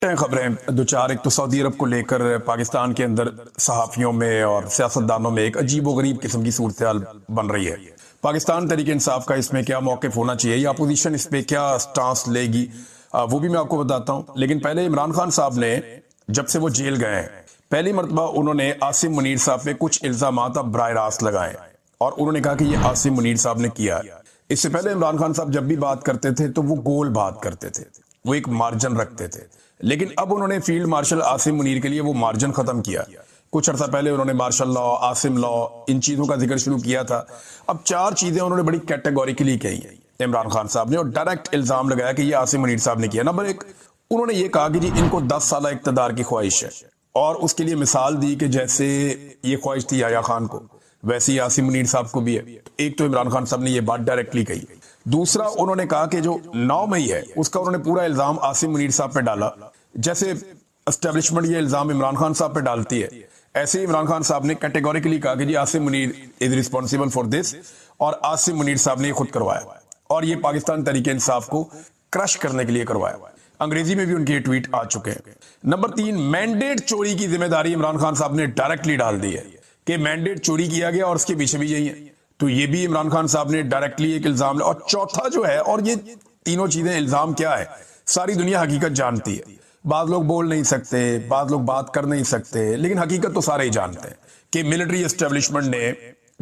خبریں دو چار، ایک تو سعودی عرب کو لے کر پاکستان کے اندر صحافیوں میں اور سیاستدانوں میں ایک عجیب و غریب قسم کی صورتحال بن رہی ہے۔ پاکستان تحریک انصاف کا اس میں کیا موقف ہونا چاہیے یا اپوزیشن اس پہ کیا سٹانس لے گی، وہ بھی میں آپ کو بتاتا ہوں۔ لیکن پہلے عمران خان صاحب نے جب سے وہ جیل گئے ہیں، پہلی مرتبہ انہوں نے عاصم منیر صاحب پہ کچھ الزامات اب براہ راست لگائے اور انہوں نے کہا کہ یہ عاصم منیر صاحب نے کیا ہے۔ اس سے پہلے عمران خان صاحب جب بھی بات کرتے تھے تو وہ گول بات کرتے تھے، وہ ایک مارجن رکھتے تھے، لیکن اب انہوں نے فیلڈ مارشل عاصم منیر کے لیے وہ مارجن ختم کیا۔ کچھ عرصہ پہلے انہوں نے مارشل لا، عاصم لا، ان چیزوں کا ذکر شروع کیا تھا۔ اب چار چیزیں انہوں نے بڑی کیٹیگوریکلی کہی ہیں عمران خان صاحب نے اور ڈائریکٹ الزام لگایا کہ یہ عاصم منیر صاحب نے کیا۔ نمبر ایک، انہوں نے یہ کہا کہ جی ان کو 10 سالہ اقتدار کی خواہش ہے اور اس کے لیے مثال دی کہ جیسے یہ خواہش تھی یحییٰ خان کو، ویسے ہی عاصم منیر صاحب کو بھی ہے۔ ایک تو عمران خان صاحب نے یہ بات ڈائریکٹلی کہی۔ دوسرا، انہوں نے کہا کہ جو 9 مئی ہے اس کا انہوں نے پورا الزام عاصم منیر صاحب پہ ڈالا، جیسے اسٹیبلشمنٹ یہ الزام عمران خان صاحب پہ ڈالتی ہے، ایسے ہی عمران خان صاحب نے کیٹیگوریکلی کہا کہ جی عاصم منیر از ریسپانسیبل فار دس، اور عاصم منیر صاحب نے یہ خود کروایا اور یہ پاکستان تحریک انصاف کو کرش کرنے کے لیے کروایا۔ انگریزی میں بھی ان کے ٹویٹ آ چکے ہیں۔ نمبر 3، مینڈیٹ چوری کی ذمہ داری عمران خان صاحب نے ڈائریکٹلی ڈال دی ہے کہ مینڈیٹ چوری کیا گیا اور اس کے پیچھے بھی یہی ہے، تو یہ بھی عمران خان صاحب نے ڈائریکٹلی ایک الزام لیا۔ اور چوتھا جو ہے، اور یہ تینوں چیزیں الزام کیا ہے، ساری دنیا حقیقت جانتی ہے، بعض لوگ بول نہیں سکتے، بعض لوگ بات کر نہیں سکتے، لیکن حقیقت تو سارے ہی جانتے ہیں کہ ملٹری اسٹیبلشمنٹ نے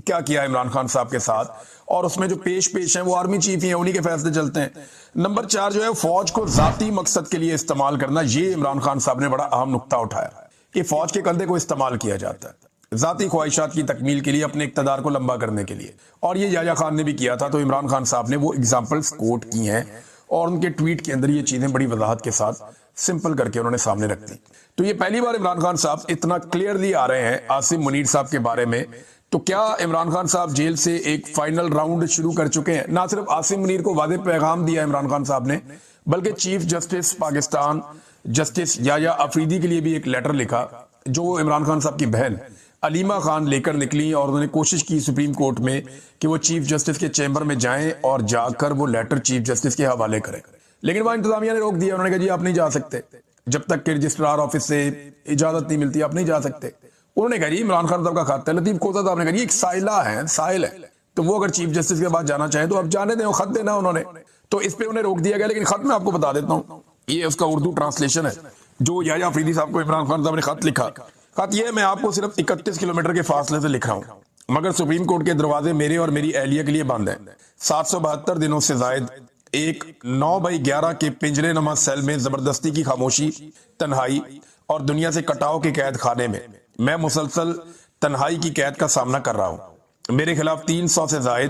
کیا کیا عمران خان صاحب کے ساتھ، اور اس میں جو پیش ہیں وہ آرمی چیف ہیں، انہی کے فیصلے چلتے ہیں۔ نمبر 4 جو ہے، فوج کو ذاتی مقصد کے لیے استعمال کرنا، یہ عمران خان صاحب نے بڑا اہم نقطہ اٹھایا کہ فوج کے کندھے کو استعمال کیا جاتا ہے ذاتی خواہشات کی تکمیل کے لیے، اپنے اقتدار کو لمبا کرنے کے لیے، اور یہ یحییٰ خان نے بھی کیا تھا۔ تو عمران خان صاحب نے وہ ایگزامپلز کوٹ کی ہیں اور ان کے ٹویٹ کے اندر یہ چیزیں بڑی وضاحت کے ساتھ سمپل کر کے انہوں نے سامنے رکھ دی۔ تو یہ پہلی بار عمران خان صاحب اتنا کلیئرلی آ رہے ہیں عاصم منیر صاحب کے بارے میں۔ تو کیا عمران خان صاحب جیل سے ایک فائنل راؤنڈ شروع کر چکے ہیں؟ نہ صرف عاصم منیر کو واضح پیغام دیا عمران خان صاحب نے، بلکہ چیف جسٹس پاکستان جسٹس یحییٰ آفریدی کے لیے بھی ایک لیٹر لکھا، جو عمران خان صاحب کی بہن علیمہ خان لے کر نکلی، اور انہوں نے کوشش کی سپریم کورٹ میں کہ وہ چیف جسٹس کے چیمبر میں جائیں اور جا کر وہ لیٹر چیف جسٹس کے حوالے کریں، لیکن وہاں انتظامیہ نے روک دیا۔ انہوں نے کہا جی آپ نہیں جا سکتے، جب تک کہ رجسٹرار آفس سے اجازت نہیں ملتی آپ نہیں جا سکتے۔ انہوں نے کہا جی عمران خان صاحب کا خط ہے، لطیف کوزہ صاحب نے کہا جی ایک سائلہ ہے، سائل ہے، تو وہ اگر چیف جسٹس کے بعد جانا چاہیں تو اب جانے دیں، وہ خط دینا انہوں نے، تو اس پہ انہیں روک دیا گیا۔ لیکن خط میں آپ کو بتا دیتا ہوں، یہ اس کا اردو ٹرانسلیشن ہے جو یحییٰ آفریدی صاحب کو عمران خان صاحب نے خط لکھا۔ خط یہ ہے، میں آپ کو صرف 31 کلومیٹر کے فاصلے سے لکھ رہا ہوں، مگر سپریم کورٹ کے دروازے میرے اور میری اہلیہ کے لیے بند ہیں۔ 772 دنوں سے زائد ایک 9/11 کے پنجرے نما سیل میں زبردستی کی خاموشی، تنہائی اور دنیا سے کٹاؤ کے قید خانے میں مسلسل تنہائی کی قید کا سامنا کر رہا ہوں۔ میرے خلاف 300 سے زائد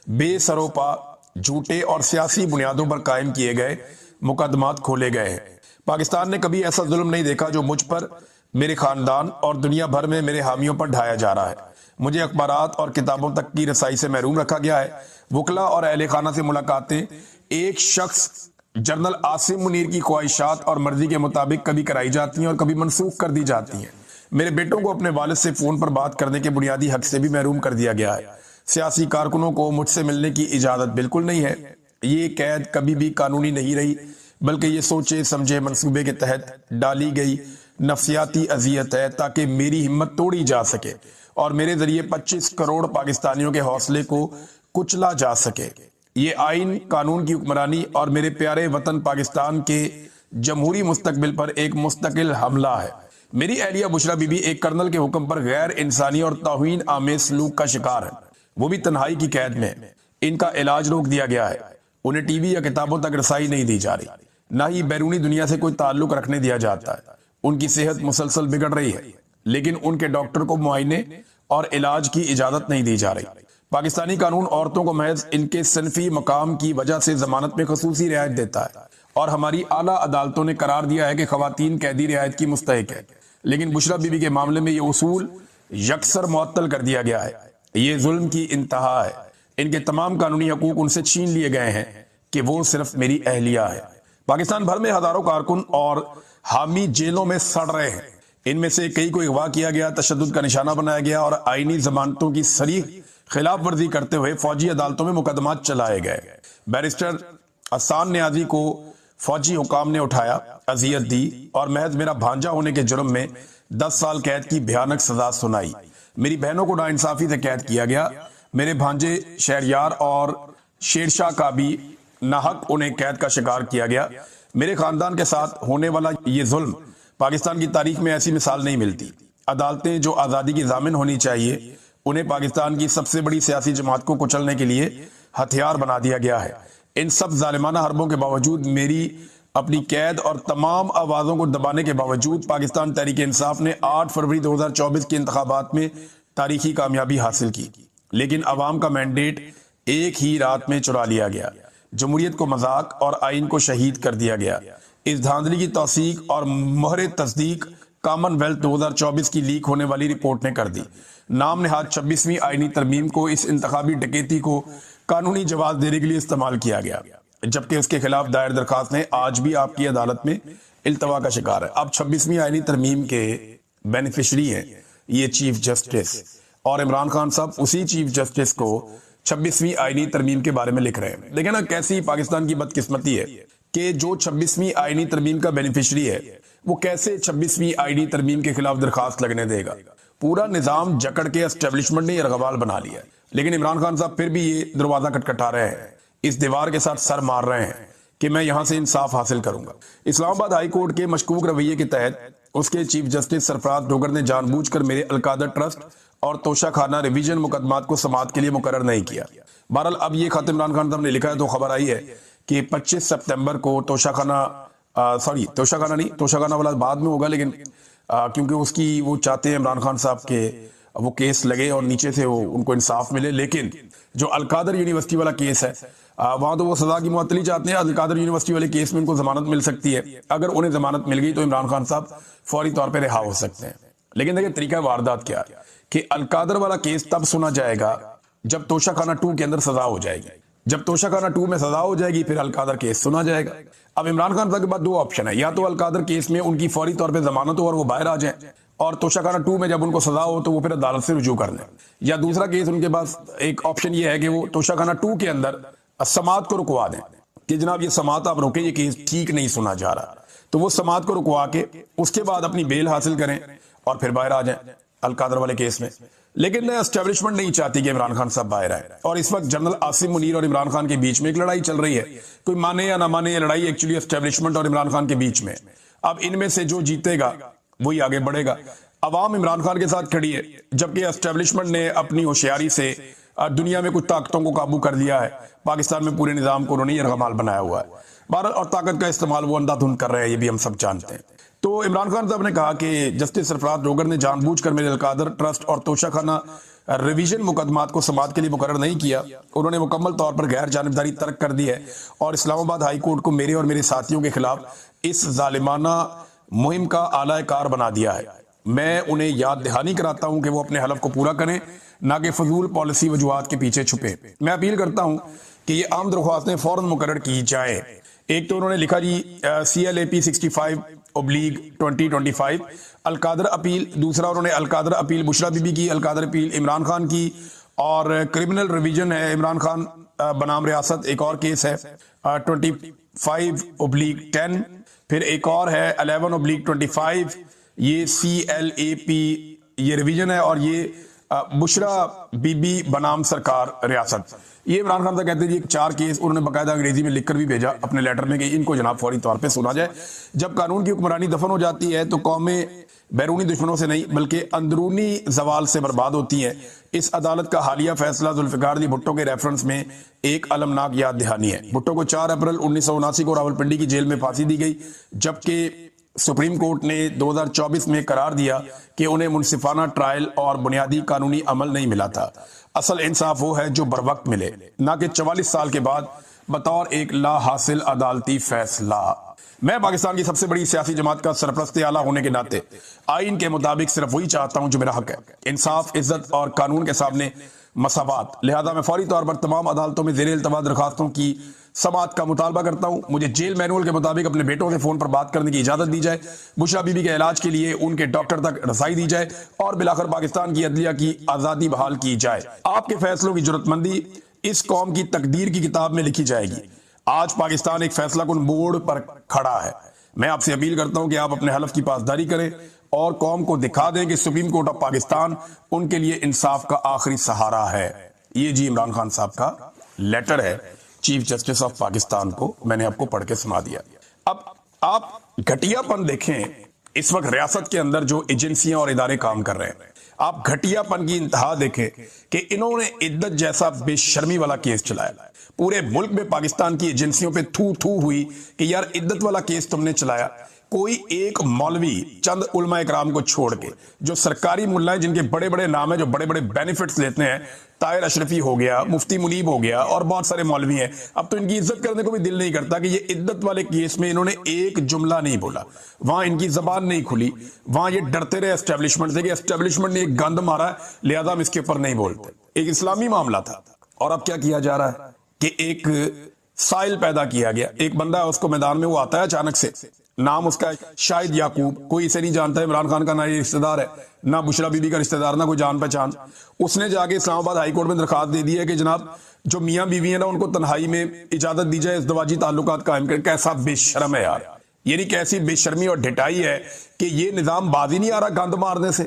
بے سروپا، جھوٹے اور سیاسی بنیادوں پر قائم کیے گئے مقدمات کھولے گئے ہیں۔ پاکستان نے کبھی ایسا ظلم نہیں دیکھا جو مجھ پر، میرے خاندان اور دنیا بھر میں میرے حامیوں پر ڈھایا جا رہا ہے۔ مجھے اخبارات اور کتابوں تک کی رسائی سے محروم رکھا گیا ہے۔ وکلا اور اہل خانہ سے ملاقاتیں ایک شخص جنرل عاصم منیر کی خواہشات اور مرضی کے مطابق کبھی کرائی جاتی ہیں اور کبھی منسوخ کر دی جاتی ہیں۔ میرے بیٹوں کو اپنے والد سے فون پر بات کرنے کے بنیادی حق سے بھی محروم کر دیا گیا ہے۔ سیاسی کارکنوں کو مجھ سے ملنے کی اجازت بالکل نہیں ہے۔ یہ قید کبھی بھی قانونی نہیں رہی، بلکہ یہ سوچے سمجھے منصوبے کے تحت ڈالی گئی نفسیاتی اذیت ہے تاکہ میری ہمت توڑی جا سکے اور میرے ذریعے 25 کروڑ پاکستانیوں کے حوصلے کو کچلا جا سکے۔ یہ آئین، قانون کی حکمرانی اور میرے پیارے وطن پاکستان کے جمہوری مستقبل پر ایک مستقل حملہ ہے۔ میری اہلیہ بشرا بی بی ایک کرنل کے حکم پر غیر انسانی اور توہین آمیز سلوک کا شکار ہے، وہ بھی تنہائی کی قید میں۔ ان کا علاج روک دیا گیا ہے، انہیں ٹی وی یا کتابوں تک رسائی نہیں دی جا رہی، نہ ہی بیرونی دنیا سے کوئی تعلق رکھنے دیا جاتا ہے۔ ان کی صحت مسلسل بگڑ رہی ہے، لیکن ان کے ڈاکٹر کو معائنے اور علاج کی اجازت نہیں دی جا رہی۔ پاکستانی قانون عورتوں کو محض ان کے صنفی مقام کی وجہ سے ضمانت میں خصوصی رعایت دیتا ہے، اور ہماری اعلیٰ عدالتوں نے قرار دیا ہے کہ خواتین قیدی رعایت کی مستحق ہے، لیکن بشرا بی بی کے معاملے میں یہ اصول یکسر معطل کر دیا گیا ہے۔ یہ ظلم کی انتہا ہے۔ ان کے تمام قانونی حقوق ان سے چھین لیے گئے ہیں کہ وہ صرف میری اہلیہ ہے۔ پاکستان بھر میں ہزاروں کارکن اور حامی جیلوں میں سڑ رہے ہیں، ان میں سے کئی کو اغوا کیا گیا، تشدد کا نشانہ بنایا گیا اور آئینی ضمانتوں کی صریح خلاف ورزی کرتے ہوئے فوجی عدالتوں میں مقدمات چلائے گئے۔ بیرسٹر احسان نیازی کو فوجی حکام نے اٹھایا، اذیت دی اور محض میرا بھانجا ہونے کے جرم میں 10 سال قید کی بھیانک سزا سنائی۔ میری بہنوں کو ناانصافی سے قید کیا گیا۔ میرے بھانجے شہریار اور شیرشاہ کا بھی ناحق انہیں قید کا شکار کیا گیا۔ میرے خاندان کے ساتھ ہونے والا یہ ظلم پاکستان کی تاریخ میں ایسی مثال نہیں ملتی۔ عدالتیں جو آزادی کی ضامن ہونی چاہیے، انہیں پاکستان کی سب سے بڑی سیاسی جماعت کو کچلنے کے لیے ہتھیار بنا دیا گیا ہے۔ ان سب ظالمانہ حربوں کے باوجود، میری اپنی قید اور تمام آوازوں کو دبانے کے باوجود، پاکستان تحریک انصاف نے 8 فروری 2024 کے انتخابات میں تاریخی کامیابی حاصل کی، لیکن عوام کا مینڈیٹ ایک ہی رات میں چرا لیا گیا۔ جمہوریت کو مذاق اور آئین کو شہید کر دیا گیا۔ اس دھاندلی کی توثیق اور مہر تصدیق کامن ویلتھ 2024 کی لیک ہونے والی رپورٹ نے کر دی۔ نام نہاد 26ویں آئینی ترمیم کو اس انتخابی ڈکیتی کو قانونی جواز دینے کے لیے استعمال کیا گیا، جبکہ اس کے خلاف دائر درخواستیں آج بھی آپ کی عدالت میں التوا کا شکار ہے۔ اب 26ویں آئینی ترمیم کے بینیفیشری ہیں یہ چیف جسٹس، اور عمران خان صاحب اسی چیف جسٹس کو 26ویں آئینی ترمیم کے بارے میں لکھ رہے ہیں۔ دیکھیں نا کیسی پاکستان کی بدقسمتی ہے کہ جو 26ویں آئینی ترمیم کا بینیفیشری ہے وہ کیسے 26ویں آئینی ترمیم کے خلاف درخواست لگنے دے گا۔ پورا نظام جکڑ کے اسٹیبلشمنٹ نے ارغوال بنا لیا ہے، لیکن عمران خان صاحب پھر بھی یہ دروازہ کٹکھٹا رہے ہیں، اس دیوار کے ساتھ سر مار رہے ہیں کہ میں یہاں سے انصاف حاصل کروں گا۔ اسلام آباد ہائی کورٹ کے مشکوک رویے کے تحت اس کے چیف جسٹس سرفراز ڈوگر نے جان بوجھ کر میرے القادر ٹرسٹ اور توشہ خانہ ریویژن مقدمات کو سماعت کے لیے مقرر نہیں کیا۔ بہرحال اب یہ خط عمران خان صاحب نے لکھا ہے تو خبر آئی ہے کہ 25 سپتمبر کو توشہ خانہ والا بعد میں ہوگا، لیکن کیونکہ اس کی وہ چاہتے ہیں عمران خان صاحب کے وہ کیس لگے اور نیچے سے وہ ان کو انصاف ملے، لیکن جو القادر یونیورسٹی والا کیس ہے وہاں تو وہ سزا کی معطلی چاہتے ہیں۔ القادر یونیورسٹی والے کیس میں ان کو ضمانت مل سکتی ہے، اگر انہیں ضمانت مل گئی تو عمران خان صاحب فوری طور پہ رہا ہو سکتے ہیں۔ لیکن دیکھیں طریقہ واردات کیا ہے کہ القادر والا کیس تب سنا جائے گا جب توشہ خانہ 2 کے اندر سزا ہو جائے گی۔ جب توشہ خانہ 2 میں سزا ہو جائے گی پھر القادر کیس سنا جائے گا۔ اب عمران خان صاحب کے بعد 2 آپشن ہے، یا تو القادر کیس میں ان کی فوری طور پہ ضمانت ہو اور وہ باہر آ جائیں، اور توشہ خانہ 2 میں جب ان کو سزا ہو تو وہ پھر عدالت سے رجوع کر لیں، یا دوسرا کیس ان کے پاس ایک آپشن یہ ہے کہ وہ توشہ خانہ 2 کے اندر سماعت کو رکوا دیں کہ جناب یہ سماعت آپ روکیں، یہ کیس ٹھیک نہیں سنا جا رہا، تو وہ سماعت کو رکوا کے اس کے بعد اپنی بیل حاصل کریں اور پھر باہر آ جائیں القادر والے کیس میں۔ لیکن اسٹیبلشمنٹ نہیں چاہتی کہ عمران خان صاحب باہر آئے، اور اس وقت جنرل عاصم منیر اور عمران خان کے بیچ میں ایک لڑائی چل رہی ہے۔ کوئی مانے یا نہ مانے یہ لڑائی ایکچولی اسٹیبلشمنٹ اور عمران خان کے بیچ میں، اب ان میں سے جو جیتے گا وہی آگے بڑھے گا۔ عوام عمران خان کے ساتھ کھڑی ہے، جبکہ اسٹیبلشمنٹ نے اپنی ہوشیاری سے دنیا میں کچھ طاقتوں کو قابو کر لیا ہے، پاکستان میں پورے نظام کو انہوں نے یرغمال بنایا ہوا ہے۔ بھارت اور طاقت کا استعمال وہ اندھا دھند کر رہے ہیں، یہ بھی ہم سب جانتے ہیں۔ تو عمران خان صاحب نے کہا کہ جسٹس سرفراز ڈوگر نے جان بوجھ کر میرے القادر ٹرسٹ اور توشہ خانہ ریویژن مقدمات کو سماعت کے لیے مقرر نہیں کیا، انہوں نے مکمل طور پر غیر جانبداری ترک کر دی ہے اور اسلام آباد ہائی کورٹ کو میرے اور میرے ساتھیوں کے خلاف اس ظالمانہ مہم کا اعلی کار بنا دیا ہے۔ میں انہیں یاد دہانی کراتا ہوں کہ وہ اپنے حلف کو پورا کریں، نہ کہ فضول پالیسی وجوہات کے پیچھے چھپیں۔ میں اپیل کرتا ہوں کہ یہ عام درخواستیں فوراً مقرر کی جائیں۔ ایک تو انہوں نے لکھا جی CLAP 65/2025 القادر اپیل، دوسرا انہوں نے القادر اپیل بشرا بی بی کی، القادر اپیل عمران خان کی، اور کرمنل ریویژن ہے عمران خان بنام ریاست ایک اور کیس ہے 25/10، پھر ایک اور ہے 11/25، یہ CLAP یہ ریویژن ہے، اور یہ بشرا بی بی بنام سرکار ریاست۔ یہ عمران خان صاحب کہتے ہیں یہ 4 کیس انہوں نے باقاعدہ انگریزی میں لکھ کر بھی بھیجا اپنے لیٹر میں کہ ان کو جناب فوری طور پہ سنا جائے۔ جب قانون کی حکمرانی دفن ہو جاتی ہے تو قومیں بیرونی دشمنوں سے نہیں بلکہ اندرونی زوال سے برباد ہوتی ہیں۔ اس عدالت کا حالیہ فیصلہ ذوالفقار علی بھٹو کے ریفرنس میں ایک المناک یاد دہانی ہے۔ بھٹو کو 4 اپریل 1979 کو راولپنڈی کی جیل میں پھانسی دی گئی، جبکہ سپریم کورٹ نے 2024 میں قرار دیا کہ انہیں منصفانہ ٹرائل اور بنیادی قانونی عمل نہیں ملا تھا۔ اصل انصاف وہ ہے جو بر وقت ملے، نہ کہ 44 سال کے بعد بطور ایک لا حاصل عدالتی فیصلہ۔ میں پاکستان کی سب سے بڑی سیاسی جماعت کا سرپرست اعلیٰ ہونے کے ناطے آئین کے مطابق صرف وہی چاہتا ہوں جو میرا حق ہے، انصاف، عزت اور قانون کے سامنے مساوات۔ لہذا میں فوری طور پر تمام عدالتوں میں زیر التوا درخواستوں کی سماعت کا مطالبہ کرتا ہوں۔ مجھے جیل مینول کے مطابق اپنے بیٹوں سے فون پر بات کرنے کی اجازت دی جائے، بشرا بی بی کے علاج کے لیے ان کے ڈاکٹر تک رسائی دی جائے، اور بالآخر پاکستان کی عدلیہ کی آزادی بحال کی جائے۔ آپ کے فیصلوں کی جرات مندی اس قوم کی تقدیر کی کتاب میں لکھی جائے گی۔ آج پاکستان ایک فیصلہ کن موڑ پر کھڑا ہے. میں آپ سے اپیل کرتا ہوں کہ آپ اپنے حلف کی پاسداری کریں اور قوم کو دکھا دیں کہ سپریم کورٹ آف پاکستان ان کے لیے انصاف کا آخری سہارا ہے. یہ جی عمران خان صاحب کا لیٹر ہے چیف جسٹس آف پاکستان کو، میں نے آپ کو پڑھ کے سنا دیا. اب آپ گھٹیا پن دیکھیں اس وقت ریاست کے اندر جو ایجنسیاں اور ادارے کام کر رہے ہیں، آپ گھٹیا پن کی انتہا دیکھیں کہ انہوں نے عدت جیسا بے شرمی والا کیس چلایا. پورے ملک میں پاکستان کی ایجنسیوں پہ تھو تھو ہوئی کہ یار عدت والا کیس تم نے چلایا. کوئی ایک مولوی چند علماء اکرام کو چھوڑ کے جو سرکاری ملا ہیں، جن کے بڑے بڑے نام ہیں، جو بڑے بڑے بینیفٹس لیتے ہیں، طاہر اشرفی ہو گیا، مفتی منیب ہو گیا اور بہت سارے مولوی ہیں، اب تو ان کی عزت کرنے کو بھی دل نہیں کرتا کہ یہ عدت والے کیس میں انہوں نے ایک جملہ نہیں بولا. وہاں ان کی زبان نہیں کھلی، وہاں یہ ڈرتے رہے اسٹیبلشمنٹ سے کہ اسٹیبلشمنٹ نے ایک گند مارا ہے لہذا ہم اس کے اوپر نہیں بولتے. ایک اسلامی معاملہ تھا. اور اب کیا کیا جا رہا ہے کہ ایک سائل پیدا کیا گیا. ایک بندہ ہے، اس کو میدان میں وہ آتا ہے اچانک سے، نام اس کا شاہد یعقوب، کوئی اسے نہیں جانتا ہے، عمران خان کا نہ یہ رشتہ دار ہے، نہ بشرا بی بی کا رشتہ دار، نہ کوئی جان پہچان. اس نے جا کے اسلام آباد ہائی کورٹ میں درخواست دے دی ہے کہ جناب جو میاں بیوی ہیں نا ان کو تنہائی میں اجازت دی جائے ازدواجی تعلقات قائم کریں. کیسا بے شرم ہے یار، یعنی کیسی بے شرمی اور ڈھٹائی ہے کہ یہ نظام باز ہی نہیں آ رہا گند مارنے سے.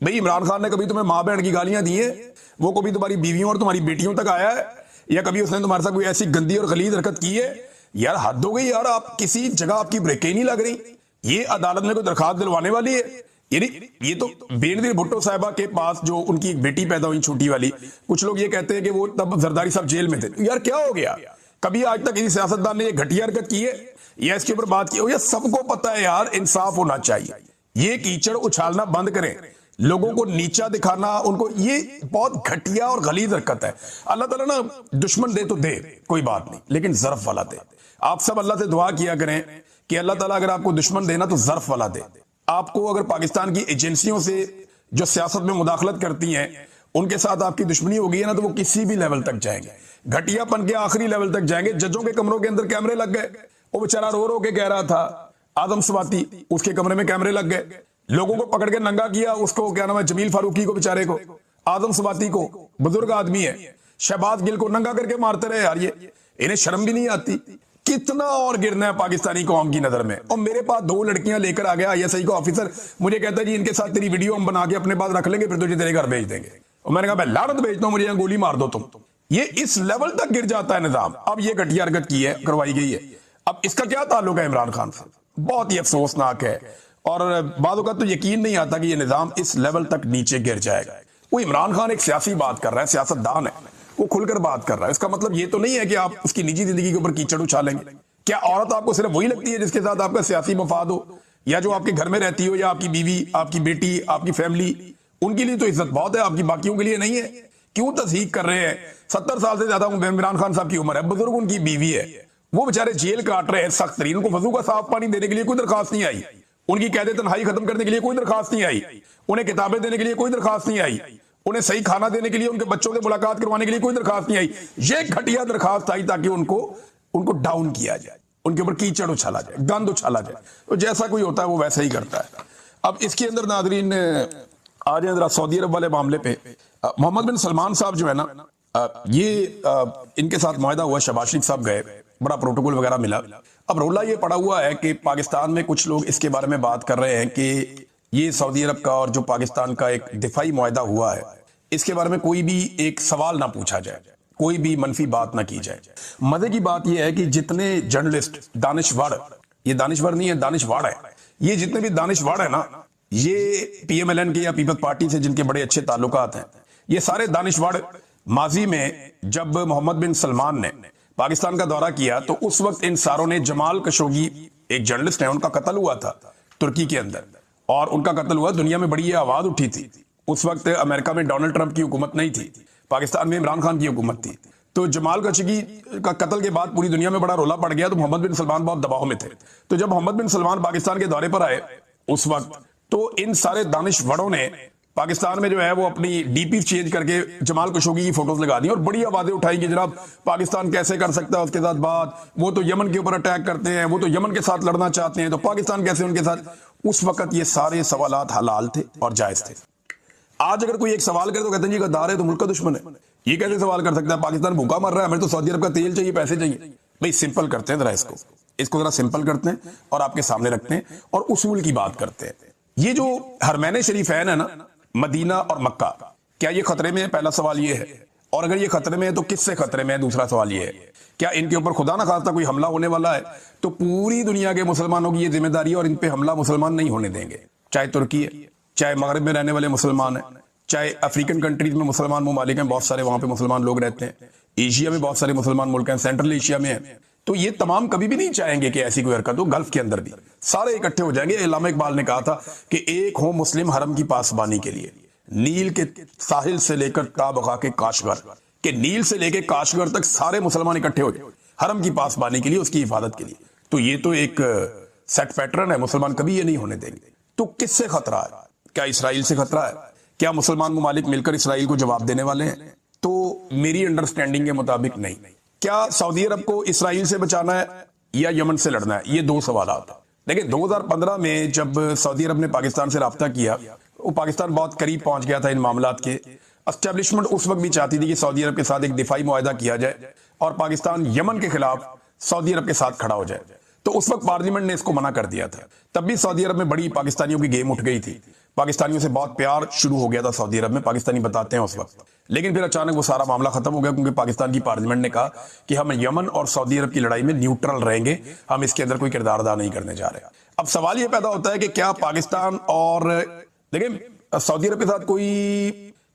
بھئی عمران خان نے کبھی تمہیں ماں بہن کی گالیاں دی ہیں؟ وہ کبھی تمہاری بیویوں اور تمہاری بیٹیوں تک آیا ہے؟ یا کبھی اس نے تمہارے ساتھ کوئی ایسی گندی اور غلیظ حرکت کی ہے؟ یار حد ہو گئی یار، آپ کسی جگہ آپ کی بریکیں نہیں لگ رہی. یہ عدالت میں کوئی درخواست دلوانے والی ہے؟ یعنی یہ تو بینظیر بھٹو صاحبہ کے پاس جو ان کی ایک بیٹی پیدا ہوئی چھوٹی والی، کچھ لوگ یہ کہتے ہیں کہ وہ تب زرداری صاحب جیل میں تھے. یار کیا ہو گیا؟ کبھی آج تک کسی سیاستدان نے یہ گھٹیا حرکت کی ہے یا اس کے اوپر بات کی ہو؟ یہ سب کو پتہ ہے یار، انصاف ہونا چاہیے. یہ کیچڑ اچھالنا بند کریں، لوگوں کو نیچا دکھانا ان کو، یہ بہت گھٹیا اور غلیظ حرکت ہے. اللہ تعالیٰ نا دشمن دے تو دے، کوئی بات نہیں، لیکن ظرف والا دے. آپ سب اللہ سے دعا کیا کریں کہ اللہ تعالیٰ اگر آپ کو دشمن دینا تو ظرف والا دے. آپ کو اگر پاکستان کی ایجنسیوں سے جو سیاست میں مداخلت کرتی ہیں ان کے ساتھ آپ کی دشمنی ہو گئی ہے نا، تو وہ کسی بھی لیول تک جائیں گے، گھٹیا پن کے آخری لیول تک جائیں گے. ججوں کے کمروں کے اندر کیمرے لگ گئے، وہ بیچارہ رو رو کے کہہ رہا تھا آدم سواتی، اس کے کمرے میں کیمرے لگ گئے. لوگوں کو پکڑ کے ننگا کیا، اس کو کیا نام ہے، جمیل فاروقی کو بیچارے کو، آدم سواتی کو، بزرگ آدمی ہے، شہباز گل کو ننگا کر کے مارتے رہے. یار یہ انہیں شرم بھی نہیں آتی؟ کتنا اور گرنا ہے پاکستانی قوم کی نظر میں. اور میرے پاس 2 لڑکیاں لے کر آ گیا ISI کا آفیسر، مجھے کہتا ہے جی ان کے ساتھ تیری ویڈیو ہم بنا کے اپنے پاس رکھ لیں گے، پھر تجھے تیرے گھر بھیج دیں گے. اور میں نے کہا میں لعنت بھیجتا ہوں، مجھے یہاں گولی مار دو تم. یہ اس لیول تک گر جاتا ہے نظام. اب یہ گھٹیا حرکت کی ہے، کروائی گئی ہے. اب اس کا کیا تعلق ہے عمران خان سے؟ بہت ہی افسوسناک ہے. اور بعض اوقات تو یقین نہیں آتا کہ یہ نظام اس لیول تک نیچے گر جائے گا. وہ عمران خان ایک سیاسی بات کر رہا ہے، سیاستدان ہے، وہ کھل کر بات کر رہا ہے. اس کا مطلب یہ تو نہیں ہے کہ آپ اس کی نجی زندگی کے اوپر کیچڑ اچھالیں گے. کیا عورت آپ کو صرف وہی لگتی ہے جس کے ساتھ آپ کا سیاسی مفاد ہو، یا جو آپ کے گھر میں رہتی ہو، یا آپ کی بیوی، آپ کی بیٹی، آپ کی فیملی؟ ان کے لیے تو عزت بہت ہے، آپ کی باقیوں کے لیے نہیں ہے. کیوں تضحیق کر رہے ہیں؟ 70 سال سے زیادہ عمران خان صاحب کی عمر ہے، بزرگ ان کی بیوی ہے، وہ بیچارے جیل کاٹ رہے ہیں سخت ترین. ان کو وضو کا صاف پانی دینے کے لیے کوئی درخواست نہیں آئی، ان کی قید تنہائی ختم کرنے کے لیے کوئی درخواست نہیں آئی، انہیں کتابیں دینے کے لیے کوئی درخواست نہیں آئی، انہیں صحیح کھانا دینے کے لیے، ان کے بچوں سے ملاقات کروانے کے لیے کوئی درخواست نہیں آئی. یہ گھٹیا درخواست آئی تاکہ ان کو ڈاؤن کیا جائے، ان کے اوپر کیچڑ اچھالا جائے، گند اچھالا جائے. تو جیسا کوئی ہوتا ہے وہ ویسا ہی کرتا ہے. اب اس کے اندر ناظرین آ جائیں ذرا سعودی عرب والے معاملے پہ. محمد بن سلمان صاحب جو ہے نا، یہ ان کے ساتھ معاہدہ ہوا، شہباز شریف صاحب گئے، بڑا پروٹوکول وغیرہ ملا. اب رولا یہ پڑا ہوا ہے کہ پاکستان میں کچھ لوگ اس کے بارے میں بات کر رہے ہیں کہ یہ سعودی عرب کا اور جو پاکستان کا ایک دفاعی معاہدہ ہوا ہے، اس کے بارے میں کوئی بھی ایک سوال نہ پوچھا جائے، کوئی بھی منفی بات نہ کی جائے. مزے کی بات یہ ہے کہ جتنے جرنلسٹ، دانشور، یہ دانشور نہیں ہے، دانشوار ہے، یہ جتنے بھی دانشور ہیں نا، یہ PMLN کے یا پیپلز پارٹی سے جن کے بڑے اچھے تعلقات ہیں، یہ سارے دانشور ماضی میں جب محمد بن سلمان نے پاکستان کا دورہ کیا تو اس وقت ان ساروں نے جمال خشوگی، ایک جرنلسٹ ہیں، ان کا قتل ہوا تھا ترکی کے اندر، اور ان کا قتل ہوا، دنیا میں بڑی یہ آواز اٹھی تھی. اس وقت امریکہ میں ڈونلڈ ٹرمپ کی حکومت نہیں تھی، پاکستان میں عمران خان کی حکومت تھی. تو جمال خشوگی کا قتل کے بعد پوری دنیا میں بڑا رولا پڑ گیا، تو محمد بن سلمان بہت دباؤ میں تھے. تو جب محمد بن سلمان پاکستان کے دورے پر آئے اس وقت، تو ان سارے دانشوروں نے پاکستان میں جو ہے وہ اپنی ڈی پی چینج کر کے جمال خشوگی کی فوٹوز لگا دی اور بڑی آوازیں اٹھائی کہ جناب پاکستان کیسے کر سکتا ہے اس کے ساتھ بات، وہ تو یمن کے اوپر اٹیک کرتے ہیں، وہ تو یمن کے ساتھ لڑنا چاہتے ہیں، تو پاکستان کیسے ان کے ساتھ. اس وقت یہ سارے سوالات حلال تھے اور جائز تھے. آج اگر کوئی ایک سوال کرے تو کہتے ہیں جی غدار ہے تو ملک کا دشمن ہے. یہ کیسے سوال کر سکتا ہے؟ پاکستان بھوکا مر رہا ہے، ہمیں تو سعودی عرب کا تیل چاہیے، پیسے چاہیے. بھئی سمپل کرتے ہیں ذرا اس کو ذرا سمپل کرتے ہیں اور آپ کے سامنے رکھتے ہیں اور اصول کی بات کرتے ہیں. یہ جو حرمین شریفین ہے نا، مدینہ اور مکہ، کیا یہ خطرے میں ہے؟ پہلا سوال یہ ہے. اور اگر یہ خطرے میں ہے تو کس سے خطرے میں ہے؟ دوسرا سوال یہ ہے کیا ان کے اوپر خدا نہ خواستہ کوئی حملہ ہونے والا ہے تو پوری دنیا کے مسلمانوں کی یہ ذمہ داری ہے اور ان پہ حملہ مسلمان نہیں ہونے دیں گے. چاہے ترکی ہے، چاہے مغرب میں رہنے والے مسلمان ہیں، چاہے افریقن کنٹریز میں مسلمان ممالک ہیں، بہت سارے وہاں پہ مسلمان لوگ رہتے ہیں، ایشیا میں بہت سارے مسلمان ملک ہیں، سینٹرل ایشیا میں ہیں، تو یہ تمام کبھی بھی نہیں چاہیں گے کہ ایسی کوئی حرکت ہو. گلف کے اندر بھی سارے اکٹھے ہو جائیں گے. علامہ اقبال نے کہا تھا کہ ایک ہو مسلم حرم کی پاسبانی کے لیے، نیل کے ساحل سے لے کر تا بقا کے کاشغر، کہ نیل سے لے کے کاشغر تک سارے مسلمان اکٹھے ہو جائیں حرم کی پاسبانی کے لیے، اس کی حفاظت کے لیے. تو یہ تو ایک سیٹ پیٹرن ہے، مسلمان کبھی یہ نہیں ہونے دیں گے. تو کس سے خطرہ ہے؟ کیا اسرائیل سے خطرہ ہے؟ کیا مسلمان ممالک مل کر اسرائیل کو جواب دینے والے ہیں؟ تو میری انڈرسٹینڈنگ کے مطابق نہیں. کیا سعودی عرب کو اسرائیل سے بچانا ہے یا یمن سے لڑنا ہے؟ یہ دو سوالات ہیں. دیکھیں 2015 میں جب سعودی عرب نے پاکستان سے رابطہ کیا، وہ پاکستان بہت قریب پہنچ گیا تھا ان معاملات کے. اسٹیبلشمنٹ اس وقت بھی چاہتی تھی کہ سعودی عرب کے ساتھ ایک دفاعی معاہدہ کیا جائے اور پاکستان یمن کے خلاف سعودی عرب کے ساتھ کھڑا ہو جائے. تو اس وقت پارلیمنٹ نے اس کو منع کر دیا تھا. تب بھی سعودی عرب میں بڑی پاکستانیوں کی گیم اٹھ گئی تھی، پاکستانیوں سے بہت پیار شروع ہو گیا تھا سعودی عرب میں، پاکستانی بتاتے ہیں اس وقت. لیکن پھر اچانک وہ سارا معاملہ ختم ہو گیا کیونکہ پاکستان کی پارلیمنٹ نے کہا کہ ہم یمن اور سعودی عرب کی لڑائی میں نیوٹرل رہیں گے، ہم اس کے اندر کوئی کردار ادا نہیں کرنے جا رہے. اب سوال یہ پیدا ہوتا ہے کہ کیا پاکستان اور دیکھیں سعودی عرب کے ساتھ کوئی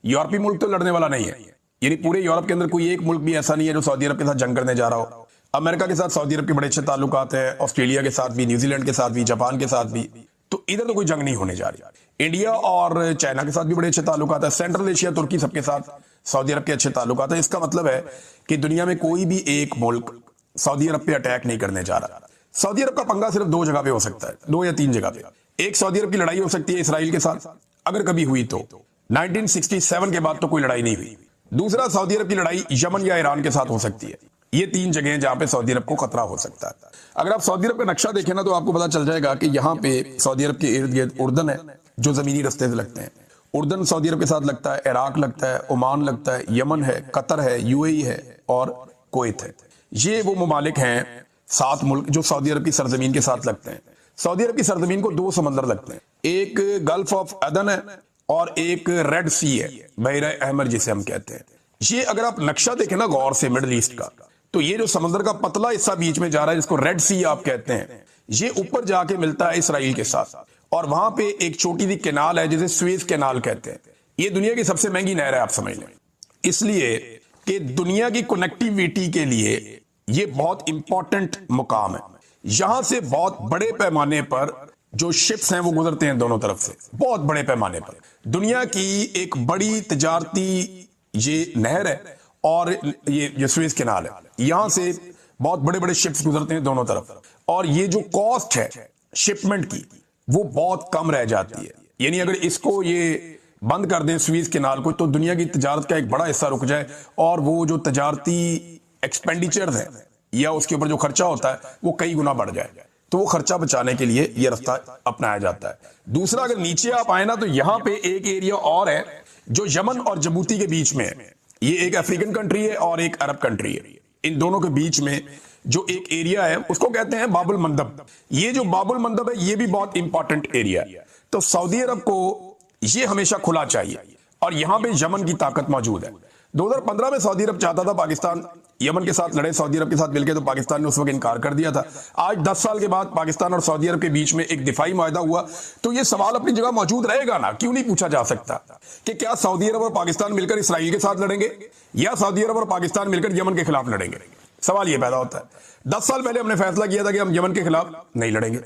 یورپی ملک تو لڑنے والا نہیں ہے، یعنی پورے یورپ کے اندر کوئی ایک ملک بھی ایسا نہیں ہے جو سعودی عرب کے ساتھ جنگ کرنے جا رہا ہو. امریکہ کے ساتھ سعودی عرب کے بڑے اچھے تعلقات ہیں، آسٹریلیا کے ساتھ بھی، نیوزی لینڈ کے ساتھ بھی، جاپان کے ساتھ بھی. تو ادھر تو کوئی جنگ نہیں ہونے جا رہی. انڈیا اور چائنا کے ساتھ بھی بڑے اچھے تعلقات ہیں، سینٹرل ایشیا ترکی سب کے ساتھ سعودی عرب کے اچھے تعلقات ہیں. اس کا مطلب ہے کہ دنیا میں کوئی بھی ایک ملک سعودی عرب پہ اٹیک نہیں کرنے جا رہا. سعودی عرب کا پنگا صرف دو جگہ پہ ہو سکتا ہے، دو یا تین جگہ پہ. ایک سعودی عرب کی لڑائی ہو سکتی ہے اسرائیل کے ساتھ، اگر کبھی ہوئی تو 1967 کے بعد تو کوئی لڑائی نہیں ہوئی. دوسرا سعودی عرب کی لڑائی یمن یا ایران کے ساتھ ہو سکتی ہے. یہ تین جگہیں جہاں پہ سعودی عرب کو خطرہ ہو سکتا ہے. اگر آپ سعودی عرب کا نقشہ دیکھیں نا تو آپ کو پتا چل جائے گا کہ یہاں پہ سعودی عرب کے ارد گرد اردن ہے جو زمینی رستے سے لگتے ہیں. اردن سعودی عرب کے ساتھ لگتا ہے، عراق لگتا ہے، عمان لگتا ہے، یمن ہے، قطر ہے، یو اے ای ہے اور کویت ہے. یہ وہ ممالک ہیں 7 ملک جو سعودی عرب کی سرزمین کے ساتھ لگتے ہیں. سعودی عرب کی سرزمین کو 2 سمندر لگتے ہیں، ایک گلف آف عدن ہے اور ایک ریڈ سی ہے، بحیرہ احمر جسے ہم کہتے ہیں. یہ اگر آپ نقشہ دیکھیں نا غور سے مڈل ایسٹ کا، تو یہ جو سمندر کا پتلا حصہ بیچ میں جا رہا ہے جس کو ریڈ سی آپ کہتے ہیں، یہ اوپر جا کے ملتا ہے اسرائیل کے ساتھ، اور وہاں پہ ایک چھوٹی سی کینال ہے جسے سویز کینال کہتے ہیں. یہ دنیا کی سب سے مہنگی نہر ہے آپ سمجھ لیں، اس لیے کہ دنیا کی کنیکٹیویٹی کے لیے یہ بہت امپورٹنٹ مقام ہے. یہاں سے بہت بڑے پیمانے پر جو شپس ہیں وہ گزرتے ہیں دونوں طرف سے، بہت بڑے پیمانے پر. دنیا کی ایک بڑی تجارتی یہ نہر ہے اور یہ سویز کینال ہے، یہاں سے بہت بڑے بڑے شپس گزرتے ہیں دونوں طرف. اور یہ جو کاسٹ ہے شپمنٹ کی وہ بہت کم رہ جاتی ہے. یعنی اگر اس کو یہ بند کر دیں سویز کینال کو تو دنیا کی تجارت کا ایک بڑا حصہ رک جائے اور وہ جو تجارتی ایکسپینڈیچر ہے یا اس کے اوپر جو خرچہ ہوتا ہے وہ کئی گنا بڑھ جائے. تو وہ خرچہ بچانے کے لیے یہ رستہ اپنایا جاتا ہے. دوسرا اگر نیچے آپ آئے نا تو یہاں پہ ایک ایریا اور ہے جو یمن اور جبوتی کے بیچ میں ہے. یہ ایک افریقن کنٹری ہے اور ایک عرب کنٹری ہے. ان دونوں کے بیچ میں جو ایک ایریا ہے اس کو کہتے ہیں باب المندب. یہ جو باب المندب ہے یہ بھی بہت امپورٹنٹ ایریا ہے. تو سعودی عرب کو یہ ہمیشہ کھلا چاہیے اور یہاں پہ یمن کی طاقت موجود ہے. 2015 میں سعودی عرب چاہتا تھا پاکستان یمن کے ساتھ لڑے سعودی عرب کے ساتھ مل کے، تو پاکستان نے اس وقت انکار کر دیا تھا. آج 10 سال کے بعد پاکستان اور سعودی عرب کے بیچ میں ایک دفاعی معاہدہ ہوا تو یہ سوال اپنی جگہ موجود رہے گا نا، کیوں نہیں پوچھا جا سکتا کہ کیا سعودی عرب اور پاکستان مل کر اسرائیل کے ساتھ لڑیں گے یا سعودی عرب اور پاکستان مل کر یمن کے خلاف لڑیں گے. سوال یہ پیدا ہوتا ہے. 10 سال پہلے ہم نے فیصلہ کیا تھا کہ ہم یمن کے خلاف نہیں لڑیں گے.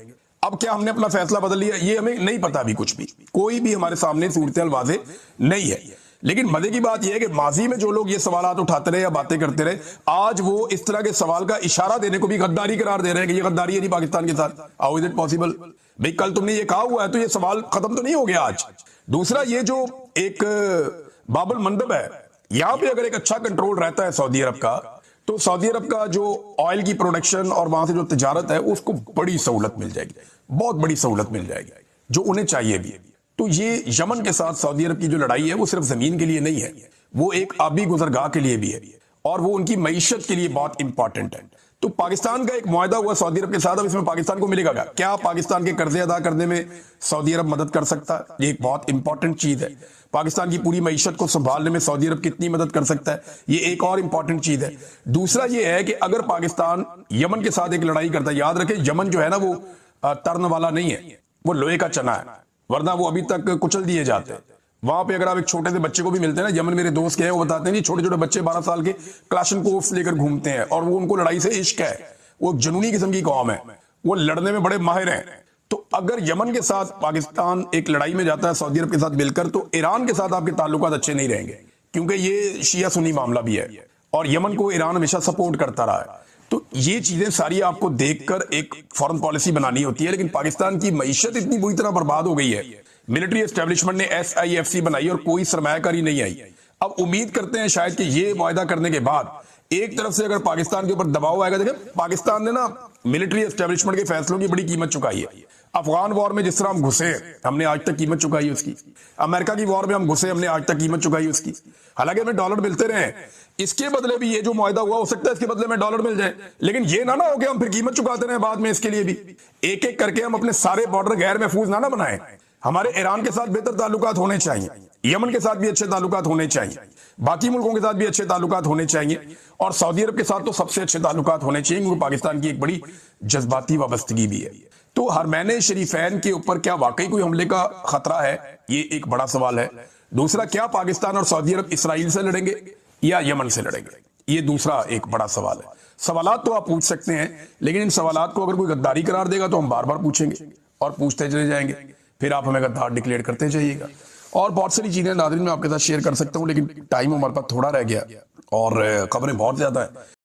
اب کیا ہم نے اپنا فیصلہ بدل لیا؟ یہ ہمیں نہیں پتا بھی، کچھ بھی کوئی بھی ہمارے سامنے صورتحال واضح نہیں ہے. لیکن مزے کی بات یہ ہے کہ ماضی میں جو لوگ یہ سوالات اٹھاتے رہے یا باتیں کرتے رہے، آج وہ اس طرح کے سوال کا اشارہ دینے کو بھی غداری قرار دے رہے ہیں کہ یہ غداری ہے جی پاکستان کے ساتھ. How is it possible? بھئی کل تم نے یہ کہا ہوا ہے تو یہ سوال ختم تو نہیں ہو گیا آج. دوسرا یہ جو ایک باب المندب ہے، یہاں پہ اگر ایک اچھا کنٹرول رہتا ہے سعودی عرب کا تو سعودی عرب کا جو آئل کی پروڈکشن اور وہاں سے جو تجارت ہے اس کو بڑی سہولت مل جائے گی، بہت بڑی سہولت مل جائے گی جو انہیں چاہیے بھی. تو یہ یمن کے ساتھ سعودی عرب کی جو لڑائی ہے وہ صرف زمین کے لیے نہیں ہے، وہ ایک آبی گزرگاہ کے لیے بھی ہے اور وہ ان کی معیشت کے لیے بہت امپورٹنٹ ہے. تو پاکستان کا ایک معاہدہ ہوا سعودی عرب کے ساتھ، اب اس میں پاکستان کو ملے گا کیا؟ پاکستان کے قرضے ادا کرنے میں سعودی عرب مدد کر سکتا ہے؟ یہ ایک بہت امپورٹنٹ چیز ہے۔ پاکستان کی پوری معیشت کو سنبھالنے میں سعودی عرب کتنی مدد کر سکتا ہے؟ یہ ایک اور امپورٹنٹ چیز ہے۔ دوسرا یہ ہے کہ اگر پاکستان یمن کے ساتھ ایک لڑائی کرتا ہے، یاد رکھیں یمن جو ہے نا وہ ترن والا نہیں ہے، وہ لوہے کا چنا ہے، ورنہ وہ ابھی تک کچل دیے جاتے ہیں۔ وہاں پہ اگر آپ ایک چھوٹے سے بچے کو بھی ملتے ہیں نا، یمن میرے دوست کے ہیں، وہ بتاتے ہیں جی چھوٹے چھوٹے بچے 12 سال کے کلاشنکوفs لے کر گھومتے ہیں اور وہ ان کو لڑائی سے عشق ہے، وہ جنونی قسم کی قوم ہے، وہ لڑنے میں بڑے ماہر ہیں۔ تو اگر یمن کے ساتھ پاکستان ایک لڑائی میں جاتا ہے سعودی عرب کے ساتھ مل کر، تو ایران کے ساتھ آپ کے تعلقات اچھے نہیں رہیں گے، کیونکہ یہ شیعہ سنی معاملہ بھی ہے اور یمن کو ایران ہمیشہ سپورٹ کرتا رہا ہے۔ تو یہ چیزیں ساری آپ کو دیکھ کر ایک فورن پالیسی بنانی ہوتی ہے، لیکن پاکستان کی معیشت اتنی بری طرح برباد ہو گئی ہے، ملٹری اسٹیبلشمنٹ نے SIFC بنائی اور کوئی سرمایہ کاری نہیں آئی۔ اب امید کرتے ہیں شاید کہ یہ معاہدہ کرنے کے بعد ایک طرف سے اگر پاکستان کے اوپر دباؤ آئے گا، دیکھیں پاکستان نے نا ملٹری اسٹیبلشمنٹ کے فیصلوں کی بڑی قیمت چکائی ہے۔ افغان وار میں جس طرح ہم گھسے، ہم نے آج تک قیمت چکائی اس کی۔ امریکہ کی وار میں ہم گھسے، ہم نے آج تک قیمت چکائی اس کی، حالانکہ ہمیں ڈالر ملتے رہے۔ اس کے بدلے بھی یہ جو معاہدہ ہوا، ہو سکتا ہے اس کے بدلے میں ڈالر مل جائے، لیکن یہ نہ ہو کہ ہم پھر قیمت چکاتے رہیں بعد میں اس کے لیے بھی۔ ایک ایک کر کے ہم اپنے سارے بارڈر غیر محفوظ نہ بنائیں۔ ہمارے ایران کے ساتھ بہتر تعلقات ہونے چاہیے، یمن کے ساتھ بھی اچھے تعلقات ہونے چاہیے، باقی ملکوں کے ساتھ بھی اچھے تعلقات ہونے چاہیے، اور سعودی عرب کے ساتھ تو سب سے اچھے تعلقات ہونے چاہیے، کیونکہ پاکستان کی ایک بڑی جذباتی وابستگی بھی ہے۔ تو حرمین شریفین کے اوپر کیا واقعی کوئی حملے کا خطرہ ہے؟ یہ ایک بڑا سوال ہے۔ دوسرا، کیا پاکستان اور سعودی عرب اسرائیل سے لڑیں گے یا یمن سے لڑیں گے؟ یہ دوسرا ایک بڑا سوال ہے۔ سوالات تو آپ پوچھ سکتے ہیں، لیکن ان سوالات کو اگر کوئی غداری قرار دے گا تو ہم بار بار پوچھیں گے اور پوچھتے چلے جائیں گے، پھر آپ ہمیں غدار ڈکلیئر کرتے جائیے گا۔ اور بہت ساری چیزیں ناظرین میں آپ کے ساتھ شیئر کر سکتا ہوں، لیکن ٹائم ہمارے پاس تھوڑا رہ گیا اور خبریں بہت زیادہ ہیں۔